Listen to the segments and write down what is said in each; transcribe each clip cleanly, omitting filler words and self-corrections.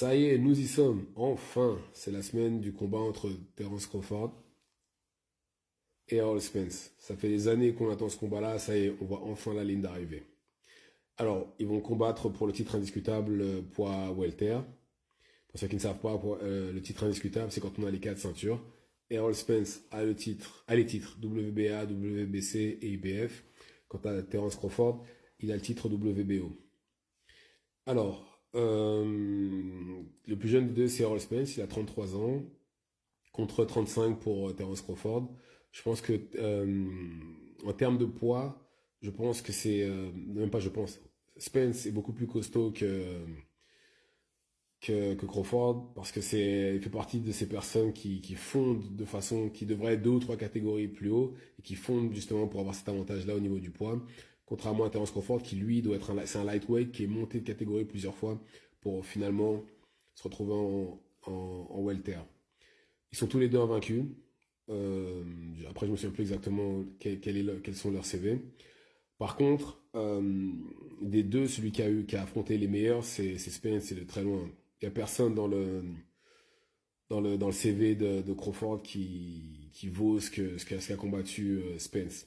Ça y est, nous y sommes. Enfin, c'est la semaine du combat entre Terence Crawford et Errol Spence. Ça fait des années qu'on attend ce combat-là. Ça y est, on voit enfin la ligne d'arrivée. Alors, ils vont combattre pour le titre indiscutable poids welter. Pour ceux qui ne savent pas, le titre indiscutable, c'est quand on a les quatre ceintures. Errol Spence a les titres WBA, WBC et IBF. Quant à Terence Crawford, il a le titre WBO. Alors, le plus jeune des deux, c'est Errol Spence, il a 33 ans, contre 35 pour Terence Crawford. Je pense que, en termes de poids, je pense que même pas je pense, Spence est beaucoup plus costaud que Crawford, parce que il fait partie de ces personnes qui fondent de façon, qui devraient être deux ou trois catégories plus haut, et qui fondent justement pour avoir cet avantage-là au niveau du poids. Contrairement à Terence Crawford, qui lui doit être c'est un lightweight qui est monté de catégorie plusieurs fois pour finalement se retrouver en welter. Ils sont tous les deux invaincus. Après, je me souviens plus exactement quels sont leurs CV. Par contre, des deux, celui qui a affronté les meilleurs, c'est Spence, c'est de très loin. Il n'y a personne dans le CV de Crawford qui vaut ce qu'a combattu Spence.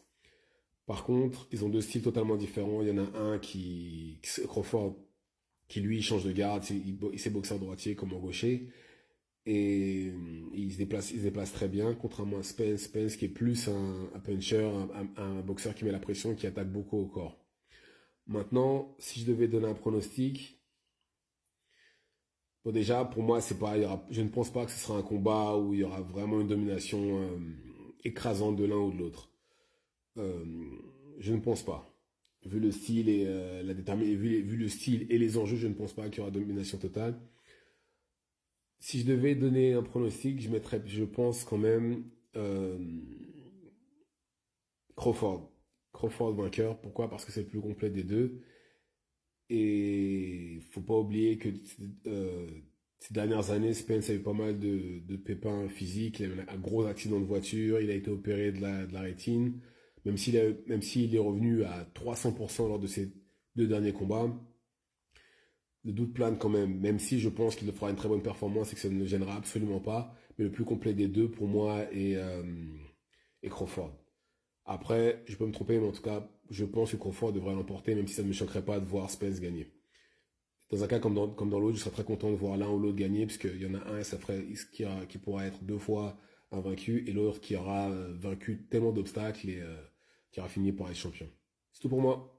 Par contre, ils ont deux styles totalement différents. Il y en a un Crawford, qui lui change de garde, il s'est boxeur droitier comme en gaucher, et il se déplace très bien, contrairement à Spence qui est plus un puncher, un boxeur qui met la pression, qui attaque beaucoup au corps. Maintenant, si je devais donner un pronostic, bon déjà, pour moi, je ne pense pas que ce sera un combat où il y aura vraiment une domination écrasante de l'un ou de l'autre. Euh, je ne pense pas. Vu le style et vu le style et les enjeux, je ne pense pas qu'il y aura domination totale. Si je devais donner un pronostic, je pense quand même euh, Crawford. Crawford vainqueur. Pourquoi? Parce que c'est le plus complet des deux. Et faut pas oublier que euh, ces dernières années, Spence a eu pas mal de pépins physiques. Il a eu un gros accident de voiture. Il a été opéré de la rétine. Même s'il est revenu à 300% lors de ses deux derniers combats, le doute plane quand même. Même si je pense qu'il fera une très bonne performance et que ça ne le gênera absolument pas. Mais le plus complet des deux, pour moi, est Crawford. Après, je peux me tromper, mais en tout cas, je pense que Crawford devrait l'emporter, même si ça ne me choquerait pas de voir Spence gagner. Dans un cas comme dans l'autre, je serais très content de voir l'un ou l'autre gagner, parce qu'il y en a un qui pourra être deux fois invaincu, et l'autre qui aura vaincu tellement d'obstacles et qui aura fini par être champion. C'est tout pour moi.